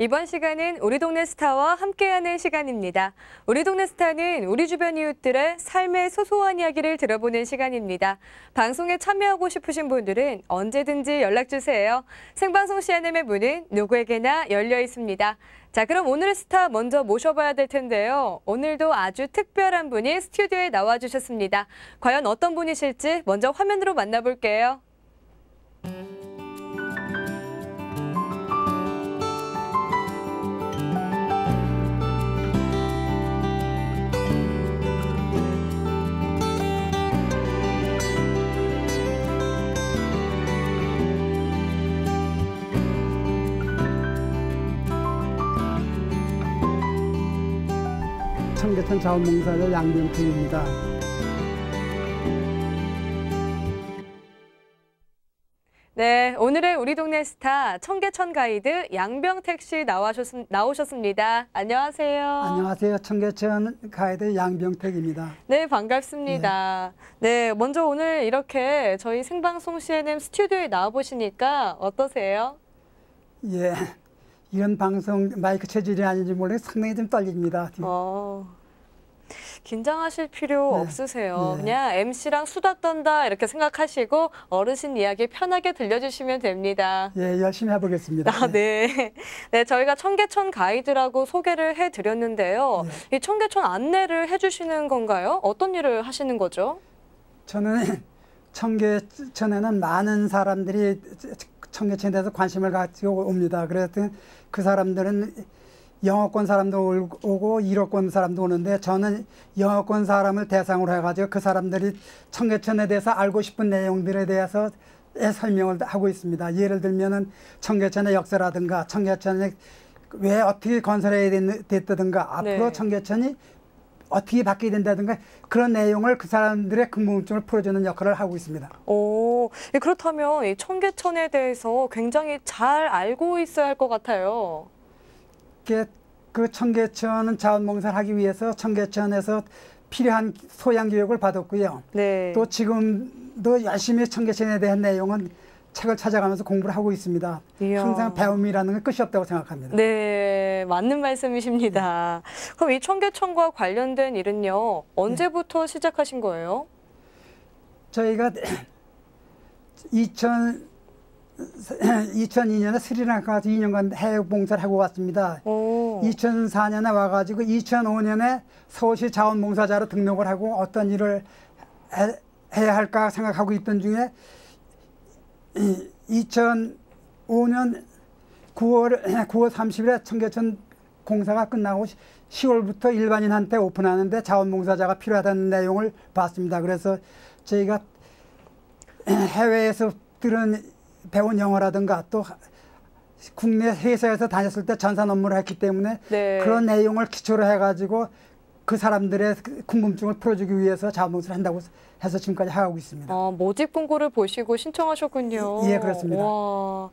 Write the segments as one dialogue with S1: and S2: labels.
S1: 이번 시간은 우리 동네 스타와 함께하는 시간입니다. 우리 동네 스타는 우리 주변 이웃들의 삶의 소소한 이야기를 들어보는 시간입니다. 방송에 참여하고 싶으신 분들은 언제든지 연락주세요. 생방송 CNM의 문은 누구에게나 열려 있습니다. 자, 그럼 오늘의 스타 먼저 모셔봐야 될 텐데요. 오늘도 아주 특별한 분이 스튜디오에 나와주셨습니다. 과연 어떤 분이실지 먼저 화면으로 만나볼게요.
S2: 청계천 자원봉사자 양병택입니다.
S1: 네, 오늘의 우리 동네 스타 청계천 가이드 양병택 씨 나오셨습니다. 안녕하세요.
S2: 안녕하세요. 청계천 가이드 양병택입니다.
S1: 네, 반갑습니다. 네, 먼저 오늘 이렇게 저희 생방송 CNM 스튜디오에 나와보시니까 어떠세요?
S2: 예, 이런 방송 마이크 체질이 아닌지 몰라도 상당히 좀 떨립니다.
S1: 긴장하실 필요 없으세요.
S2: 네.
S1: 그냥 MC랑 수다 떤다 이렇게 생각하시고 어르신 이야기 편하게 들려주시면 됩니다.
S2: 예, 열심히 해보겠습니다.
S1: 네. 네, 저희가 청계천 가이드라고 소개를 해드렸는데요. 이 청계천 안내를 해주시는 건가요? 어떤 일을 하시는 거죠?
S2: 저는 청계천에는 많은 사람들이 청계천에 대해서 관심을 가지고 옵니다. 그래서 그 사람들은 영어권 사람도 오고 일어권 사람도 오는데 저는 영어권 사람을 대상으로 해가지고 그 사람들이 청계천에 대해서 알고 싶은 내용들에 대해서 설명을 하고 있습니다. 예를 들면은 청계천의 역사라든가 청계천이 왜 어떻게 건설해야 됐다든가 앞으로 청계천이 어떻게 바뀌게 된다든가 그런 내용을 그 사람들의 궁금증을 풀어주는 역할을 하고 있습니다.
S1: 오, 그렇다면 이 청계천에 대해서 굉장히 잘 알고 있어야 할 것 같아요.
S2: 그 청계천은 자원봉사를 하기 위해서 청계천에서 필요한 소양 교육을 받았고요.
S1: 네.
S2: 또 지금도 열심히 청계천에 대한 내용은 책을 찾아가면서 공부를 하고 있습니다.
S1: 이야.
S2: 항상 배움이라는 건 끝이 없다고 생각합니다.
S1: 네, 맞는 말씀이십니다. 그럼 이 청계천과 관련된 일은요, 언제부터 시작하신 거예요?
S2: 저희가 2002년에 스리랑카 가서 2년간 해외 봉사를 하고 왔습니다. 2004년에 와가지고 2005년에 서울시 자원봉사자로 등록을 하고 어떤 일을 해야 할까 생각하고 있던 중에 2005년 9월 30일에 청계천 공사가 끝나고 10월부터 일반인한테 오픈하는데 자원봉사자가 필요하다는 내용을 봤습니다. 그래서 저희가 해외에서 배운 영어라든가 또 국내 회사에서 다녔을 때 전산 업무를 했기 때문에 그런 내용을 기초로 해가지고 그 사람들의 궁금증을 풀어주기 위해서 자원봉사를 한다고 해서 지금까지 하고 있습니다.
S1: 모집 공고를 보시고 신청하셨군요.
S2: 예, 그렇습니다.
S1: 와,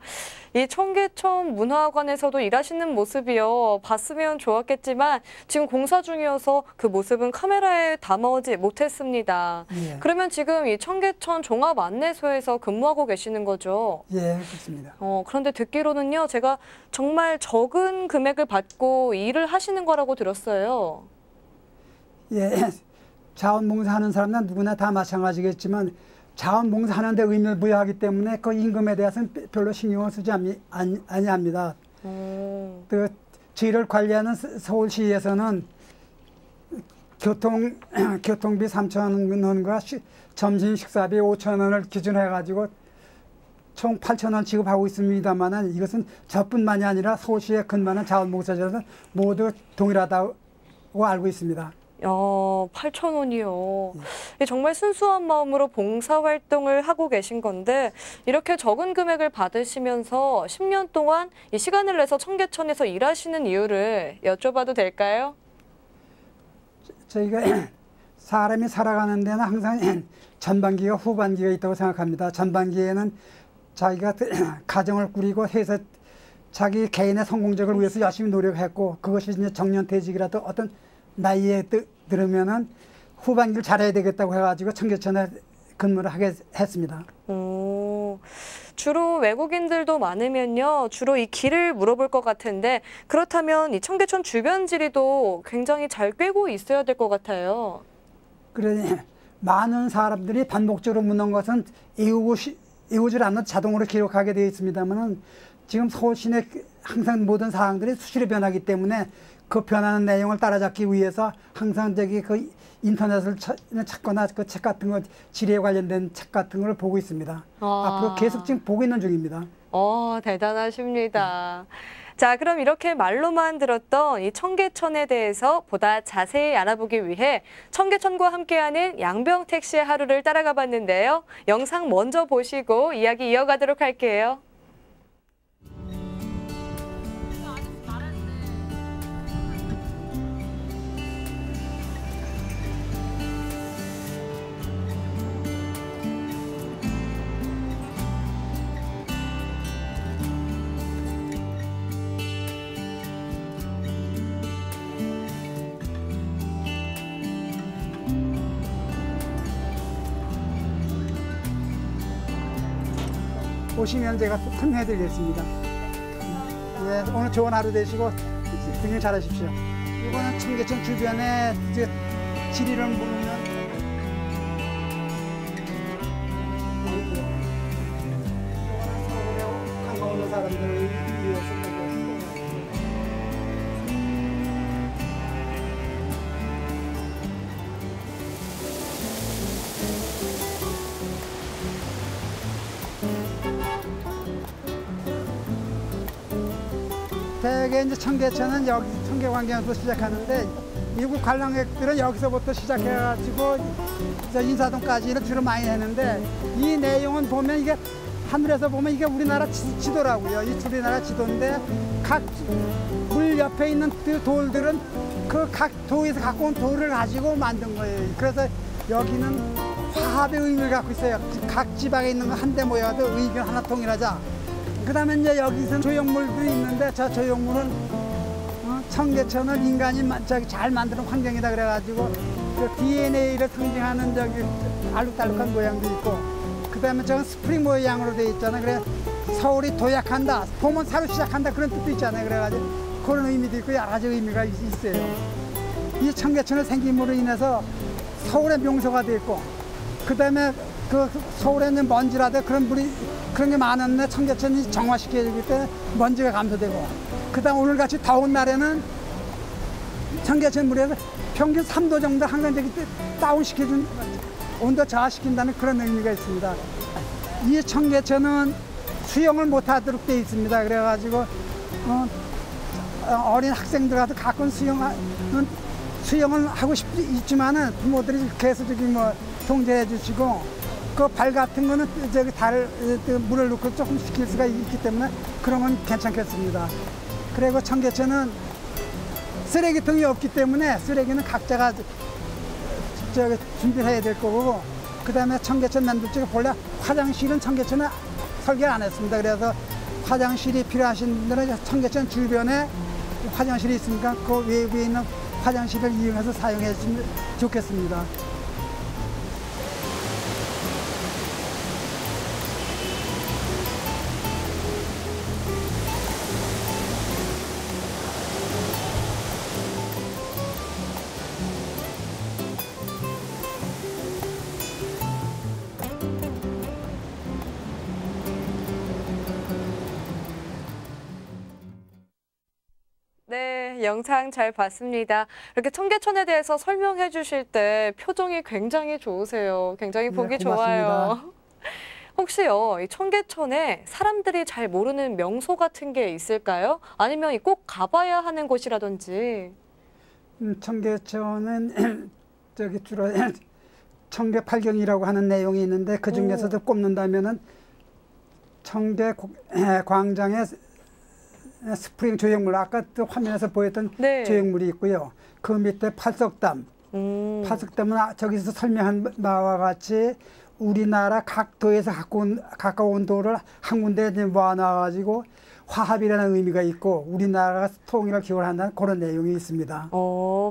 S1: 이 청계천 문화관에서도 일하시는 모습이요. 봤으면 좋았겠지만 지금 공사 중이어서 그 모습은 카메라에 담아오지 못했습니다. 그러면 지금 이 청계천 종합안내소에서 근무하고 계시는 거죠?
S2: 예, 그렇습니다.
S1: 그런데 듣기로는요. 제가 정말 적은 금액을 받고 일을 하시는 거라고 들었어요.
S2: 예, 자원봉사하는 사람은 누구나 다 마찬가지겠지만 자원봉사하는 데 의미를 부여하기 때문에 그 임금에 대해서는 별로 신경을 쓰지 아니합니다. 그 저희를 관리하는 서울시에서는 교통비 3,000원과 점심 식사비 5,000원을 기준으로 해가지고 총 8,000원 지급하고 있습니다만은 이것은 저뿐만이 아니라 서울시에 근무하는 자원봉사자들은 모두 동일하다고 알고 있습니다.
S1: 8,000원이요. 정말 순수한 마음으로 봉사활동을 하고 계신 건데 이렇게 적은 금액을 받으시면서 10년 동안 이 시간을 내서 청계천에서 일하시는 이유를 여쭤봐도 될까요?
S2: 저희가 사람이 살아가는 데는 항상 전반기와 후반기가 있다고 생각합니다. 전반기에는 자기가 가정을 꾸리고 해서 자기 개인의 성공적을 위해서 열심히 노력했고 그것이 이제 정년퇴직이라도 어떤 나이에 들으면은 후반기를 잘해야 되겠다고 해가지고 청계천에 근무를 하게 했습니다.
S1: 주로 외국인들도 많으면요. 주로 이 길을 물어볼 것 같은데 그렇다면 이 청계천 주변 지리도 굉장히 잘 꿰고 있어야 될 것 같아요.
S2: 그러니 많은 사람들이 반복적으로 묻는 것은 외우질 않는 자동으로 기록하게 되어 있습니다만은 지금 서울 시내 항상 모든 사항들이 수시로 변하기 때문에 그 변하는 내용을 따라잡기 위해서 항상 그 인터넷을 찾거나 그 책 같은 거, 지리에 관련된 책 같은 걸 보고 있습니다. 앞으로 계속 지금 보고 있는 중입니다.
S1: 대단하십니다. 자, 그럼 이렇게 말로만 들었던 이 청계천에 대해서 보다 자세히 알아보기 위해 청계천과 함께하는 양병택 씨의 하루를 따라가 봤는데요. 영상 먼저 보시고 이야기 이어가도록 할게요.
S2: 오시면 제가 설명해 드리겠습니다. 예, 오늘 좋은 하루 되시고 등교 잘하십시오. 이거는 청계천 주변에 지리를 보면 서울에 관광 오는 사람들을 위해서 대개 이제 청계천은 여기 청계광장에서 시작하는데 미국 관광객들은 여기서부터 시작해가지고 인사동까지를 주로 많이 했는데 이 내용은 보면 이게 하늘에서 보면 이게 우리나라 지도라고요. 이 우리나라 지도인데 각 물 옆에 있는 그 돌들은 그 각 도에서 갖고 온 돌을 가지고 만든 거예요. 그래서 여기는 화합의 의미를 갖고 있어요. 각 지방에 있는 거 한데 모여도 의견 하나 통일하자. 그 다음에 이제 여기서 조형물도 있는데 저 조형물은 청계천을 인간이 잘 만드는 환경이다 그래가지고 그 DNA를 상징하는 알록달록한 모양도 있고 그 다음에 저건 스프링 모양으로 돼 있잖아요. 그래 서울이 도약한다, 봄은 새로 시작한다 그런 뜻도 있잖아요. 그래가지고 그런 의미도 있고 여러 가지 의미가 있어요. 이 청계천의 생김으로 인해서 서울의 명소가 돼 있고 그 다음에 그 서울에 있는 먼지라든 그런 게 많은데 청계천이 정화시켜주기 때문에 먼지가 감소되고 그다음 오늘같이 더운 날에는 청계천 물에서 평균 3도 정도 항상 다운시켜준 온도 저하시킨다는 그런 의미가 있습니다. 이 청계천은 수영을 못하도록 되어 있습니다. 그래가지고 어린 학생들 가서 가끔 수영을 하고 있지만은 부모들이 계속적인 통제해 주시고 그 발 같은 거는 물을 넣고 조금 식힐 수가 있기 때문에 그런 건 괜찮겠습니다. 그리고 청계천은 쓰레기통이 없기 때문에 쓰레기는 각자가 준비를 해야 될 거고 그 다음에 청계천 만들 적에 본래 화장실은 청계천에 설계를 안 했습니다. 그래서 화장실이 필요하신 분들은 청계천 주변에 화장실이 있으니까 그 외부에 있는 화장실을 이용해서 사용해 주시면 좋겠습니다.
S1: 네, 영상 잘 봤습니다. 이렇게 청계천에 대해서 설명해 주실 때 표정이 굉장히 좋으세요. 굉장히 보기 좋아요. 혹시요, 이 청계천에 사람들이 잘 모르는 명소 같은 게 있을까요? 아니면 꼭 가봐야 하는 곳이라든지.
S2: 청계천은 주로 청계팔경이라고 하는 내용이 있는데 그 중에서도 꼽는다면은 청계광장의 스프링 조형물, 아까 또 화면에서 보였던 조형물이 있고요. 그 밑에 팔석담. 팔석담은 저기서 설명한 바와 같이 우리나라 각 도에서 가까운 돌을 한 군데 모아놔가지고 화합이라는 의미가 있고 우리나라가 통일을 기원한다는 그런 내용이 있습니다.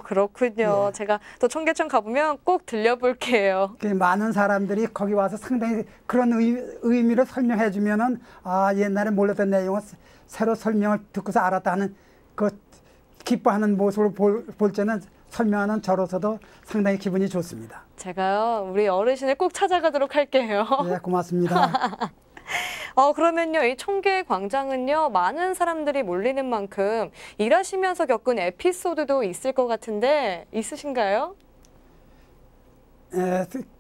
S1: 그렇군요.
S2: 예.
S1: 제가 또 청계천 가보면 꼭 들려볼게요.
S2: 많은 사람들이 거기 와서 상당히 그런 의미를 설명해 주면은 아, 옛날에 몰랐던 내용을 새로 설명을 듣고서 알았다 하는 그 기뻐하는 모습을 볼 때는 설명하는 저로서도 상당히 기분이 좋습니다.
S1: 제가요, 우리 어르신을 꼭 찾아가도록 할게요.
S2: 네, 고맙습니다.
S1: 그러면요, 이 청계광장은요, 많은 사람들이 몰리는 만큼 일하시면서 겪은 에피소드도 있을 것 같은데, 있으신가요?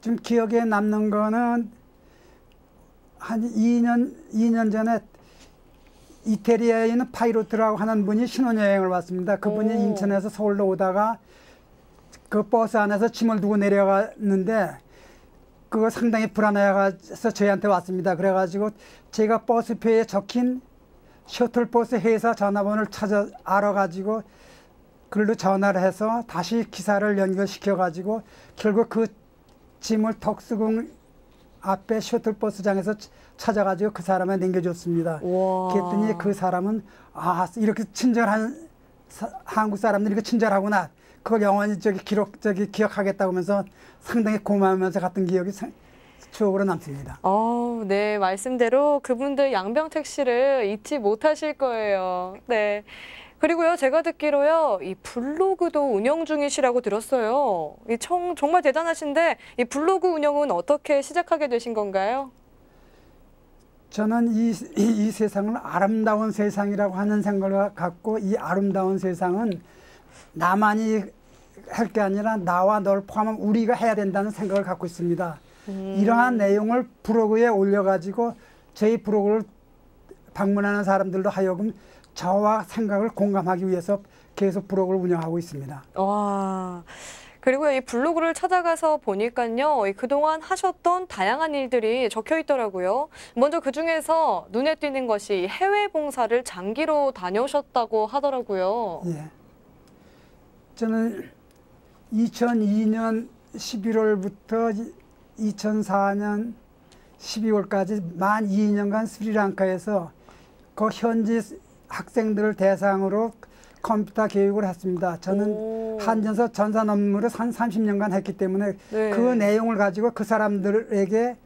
S2: 좀 기억에 남는 거는 한 2년 전에 이태리에 있는 파이로트라고 하는 분이 신혼여행을 왔습니다. 그분이 인천에서 서울로 오다가 그 버스 안에서 짐을 두고 내려갔는데 그거 상당히 불안해서 저희한테 왔습니다. 그래가지고 제가 버스표에 적힌 셔틀버스 회사 전화번호를 찾아 알아가지고 그걸로 전화를 해서 다시 기사를 연결시켜가지고 결국 그 짐을 덕수궁 앞에 셔틀버스장에서 찾아가지고 그 사람을 남겨줬습니다. 그랬더니 그 사람은 아, 이렇게 친절한 한국 사람들이 이렇게 친절하구나. 그걸 영원히 기억하겠다고 하면서 상당히 고마우면서 갔던 기억이 추억으로 남습니다.
S1: 네, 말씀대로 그분들 양병택 씨를 잊지 못하실 거예요. 네. 그리고요, 제가 듣기로요, 이 블로그도 운영 중이시라고 들었어요. 정말 대단하신데, 이 블로그 운영은 어떻게 시작하게 되신 건가요?
S2: 저는 이 세상을 아름다운 세상이라고 하는 생각을 갖고 이 아름다운 세상은 나만이 할 게 아니라 나와 널 포함한 우리가 해야 된다는 생각을 갖고 있습니다. 이러한 내용을 블로그에 올려가지고 저희 블로그를 방문하는 사람들도 하여금 저와 생각을 공감하기 위해서 계속 블로그를 운영하고 있습니다.
S1: 그리고 이 블로그를 찾아가서 보니까요, 그동안 하셨던 다양한 일들이 적혀 있더라고요. 먼저 그 중에서 눈에 띄는 것이 해외 봉사를 장기로 다녀오셨다고 하더라고요.
S2: 예. 저는 2002년 11월부터 2004년 12월까지 만 2년간 스리랑카에서 그 현지 학생들을 대상으로 컴퓨터 교육을 했습니다. 저는 한전서 전산 업무를 한 30년간 했기 때문에
S1: 네.
S2: 그 내용을 가지고 그 사람들에게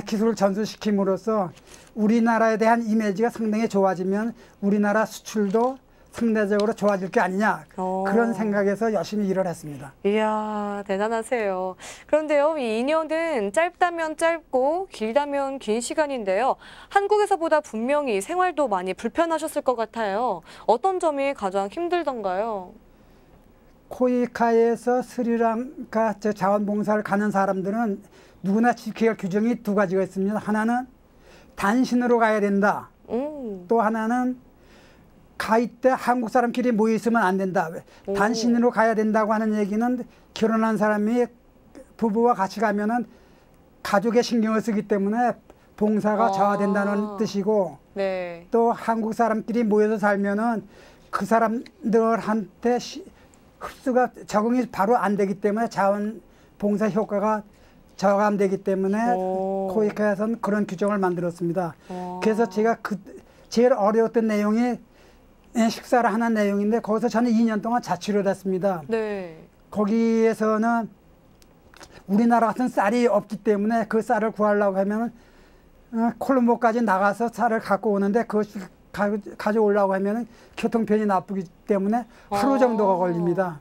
S2: 기술을 전수시킴으로써 우리나라에 대한 이미지가 상당히 좋아지면 우리나라 수출도 상대적으로 좋아질 게 아니냐 그런 생각에서 열심히 일을 했습니다.
S1: 이야, 대단하세요. 그런데요, 이 2년은 짧다면 짧고 길다면 긴 시간인데요. 한국에서보다 분명히 생활도 많이 불편하셨을 것 같아요. 어떤 점이 가장 힘들던가요?
S2: 코이카에서 스리랑카 자원봉사를 가는 사람들은 누구나 지켜야 할 규정이 두 가지가 있습니다. 하나는 단신으로 가야 된다. 또 하나는 가입 때 한국 사람끼리 모여 있으면 안 된다. 단신으로 가야 된다고 하는 얘기는 결혼한 사람이 부부와 같이 가면은 가족의 신경을 쓰기 때문에 봉사가 저하된다는 뜻이고
S1: 네.
S2: 또 한국 사람끼리 모여서 살면은 그 사람들한테 흡수가 적응이 바로 안 되기 때문에 자원봉사 효과가 저감되기 때문에 코이카에서는 그런 규정을 만들었습니다. 그래서 제가 제일 어려웠던 내용이 식사를 하는 내용인데 거기서 저는 2년 동안 자취를 했습니다.
S1: 네. 거기에서는
S2: 우리나라 같은 쌀이 없기 때문에 그 쌀을 구하려고 하면 콜롬보까지 나가서 쌀을 갖고 오는데 그것을 가져오려고 하면 교통편이 나쁘기 때문에 하루 정도가 걸립니다.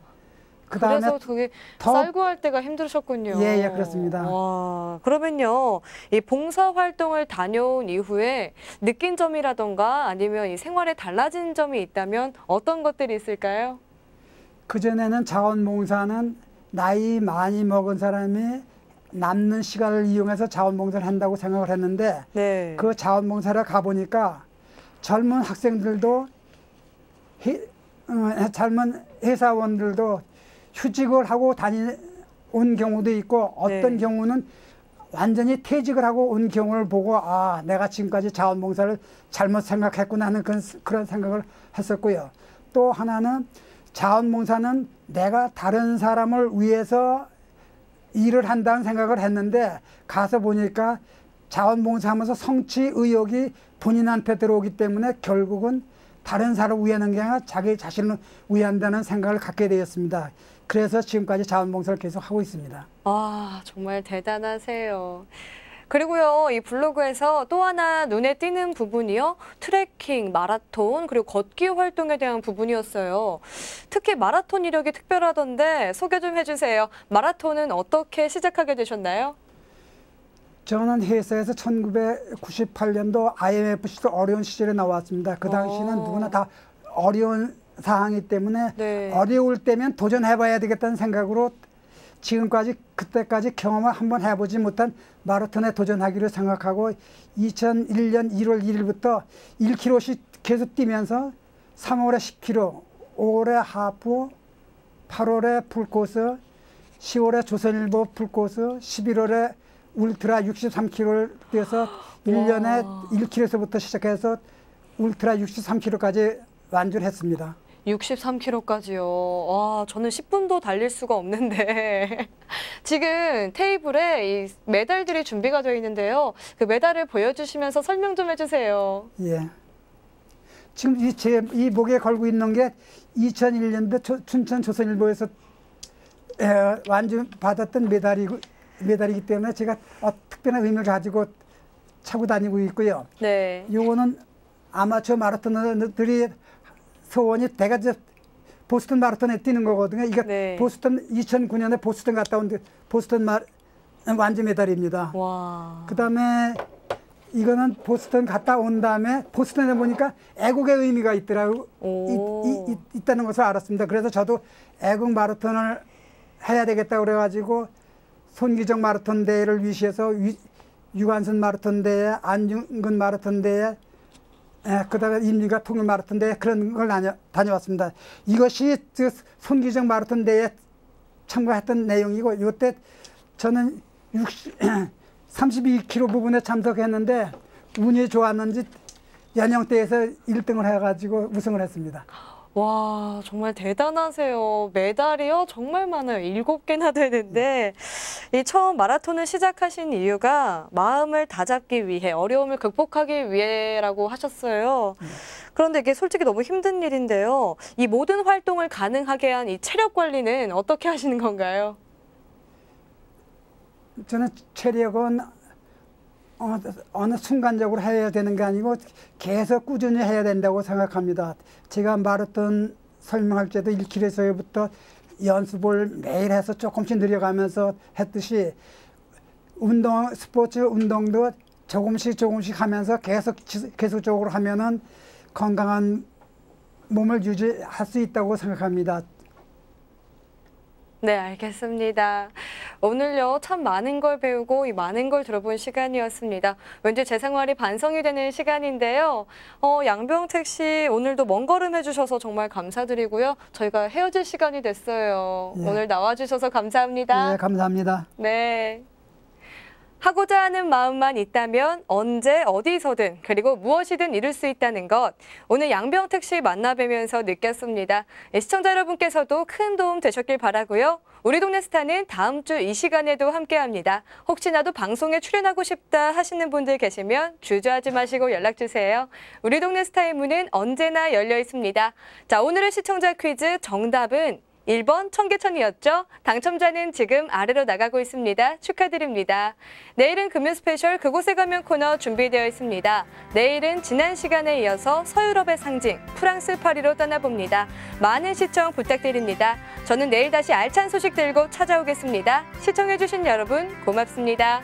S1: 그래서 되게 쌀 구할 때가 힘드셨군요.
S2: 예, 그렇습니다.
S1: 그러면요, 이 봉사활동을 다녀온 이후에 느낀 점이라던가 아니면 이 생활에 달라진 점이 있다면 어떤 것들이 있을까요?
S2: 그전에는 자원봉사는 나이 많이 먹은 사람이 남는 시간을 이용해서 자원봉사를 한다고 생각을 했는데
S1: 네.
S2: 그 자원봉사를 가보니까 젊은 학생들도 젊은 회사원들도 휴직을 하고 온 경우도 있고 어떤 경우는 완전히 퇴직을 하고 온 경우를 보고 아, 내가 지금까지 자원봉사를 잘못 생각했구나 하는 그런 생각을 했었고요. 또 하나는 자원봉사는 내가 다른 사람을 위해서 일을 한다는 생각을 했는데 가서 보니까 자원봉사하면서 성취 의욕이 본인한테 들어오기 때문에 결국은 다른 사람을 위하는 게 아니라 자기 자신을 위한다는 생각을 갖게 되었습니다. 그래서 지금까지 자원봉사를 계속 하고 있습니다.
S1: 아, 정말 대단하세요. 그리고요, 이 블로그에서 또 하나 눈에 띄는 부분이요. 트레킹, 마라톤, 그리고 걷기 활동에 대한 부분이었어요. 특히 마라톤 이력이 특별하던데 소개 좀 해주세요. 마라톤은 어떻게 시작하게 되셨나요?
S2: 저는 회사에서 1998년도 IMF 시절 어려운 시절에 나왔습니다. 그 당시는 누구나 다 어려운 상황이기 때문에
S1: 네.
S2: 어려울 때면 도전해봐야 되겠다는 생각으로 지금까지 그때까지 경험을 한번 해보지 못한 마라톤에 도전하기로 생각하고 2001년 1월 1일부터 1km씩 계속 뛰면서 3월에 10km, 5월에 하프, 8월에 풀코스, 10월에 조선일보 풀코스, 11월에 울트라 63km를 뛰어서 1년에 1km에서부터 시작해서 울트라 63km까지 완주를 했습니다.
S1: 63km까지요. 와, 저는 10분도 달릴 수가 없는데 지금 테이블에 이 메달들이 준비가 되어 있는데요. 그 메달을 보여주시면서 설명 좀 해주세요.
S2: 예. 지금 이 목에 걸고 있는 게 2001년도 춘천 조선일보에서 완주 받았던 메달이기 때문에 제가 특별한 의미를 가지고 차고 다니고 있고요.
S1: 네.
S2: 요거는 아마추어 마라토너들이 소원이 대가지 보스턴 마라톤에 뛰는 거거든요. 이게
S1: 네.
S2: 보스턴 2009년에 보스턴 갔다 온 보스턴 완주 메달입니다.
S1: 와.
S2: 그다음에 이거는 보스턴 갔다 온 다음에 보스턴에 보니까 애국의 의미가 있더라고 있다는 것을 알았습니다. 그래서 저도 애국 마라톤을 해야 되겠다 그래가지고 손기정 마라톤 대회를 위시해서 유관순 마라톤 대회, 안중근 마라톤 대회, 그다음에 임리가 통일 마라톤 대회 그런 걸 다녀왔습니다. 이것이 손기정 마라톤 대회에 참가했던 내용이고 이때 저는 32km 부분에 참석했는데 운이 좋았는지 연령대에서 1등을 해가지고 우승을 했습니다.
S1: 와, 정말 대단하세요. 메달이요? 정말 많아요. 7개나 되는데 이 처음 마라톤을 시작하신 이유가 마음을 다잡기 위해, 어려움을 극복하기 위해라고 하셨어요. 그런데 이게 솔직히 너무 힘든 일인데요. 이 모든 활동을 가능하게 한 이 체력 관리는 어떻게 하시는 건가요?
S2: 저는 체력은 어느 순간적으로 해야 되는 게 아니고 계속 꾸준히 해야 된다고 생각합니다. 제가 마라톤 설명할 때도 1km에서부터 연습을 매일 해서 조금씩 늘려가면서 했듯이 스포츠 운동도 조금씩 하면서 계속적으로 하면은 건강한 몸을 유지할 수 있다고 생각합니다.
S1: 네, 알겠습니다. 오늘요, 참 많은 걸 배우고 이 많은 걸 들어본 시간이었습니다. 왠지 제 생활이 반성이 되는 시간인데요. 양병택 씨, 오늘도 먼 걸음 해주셔서 정말 감사드리고요. 저희가 헤어질 시간이 됐어요.
S2: 예.
S1: 오늘 나와주셔서 감사합니다.
S2: 네, 감사합니다.
S1: 네. 하고자 하는 마음만 있다면 언제 어디서든 그리고 무엇이든 이룰 수 있다는 것, 오늘 양병택 씨 만나뵈면서 느꼈습니다. 시청자 여러분께서도 큰 도움 되셨길 바라고요. 우리 동네 스타는 다음 주 이 시간에도 함께합니다. 혹시나도 방송에 출연하고 싶다 하시는 분들 계시면 주저하지 마시고 연락주세요. 우리 동네 스타의 문은 언제나 열려 있습니다. 자, 오늘의 시청자 퀴즈 정답은 1번 청계천이었죠. 당첨자는 지금 아래로 나가고 있습니다. 축하드립니다. 내일은 금요 스페셜 그곳에 가면 코너 준비되어 있습니다. 내일은 지난 시간에 이어서 서유럽의 상징 프랑스 파리로 떠나봅니다. 많은 시청 부탁드립니다. 저는 내일 다시 알찬 소식 들고 찾아오겠습니다. 시청해주신 여러분 고맙습니다.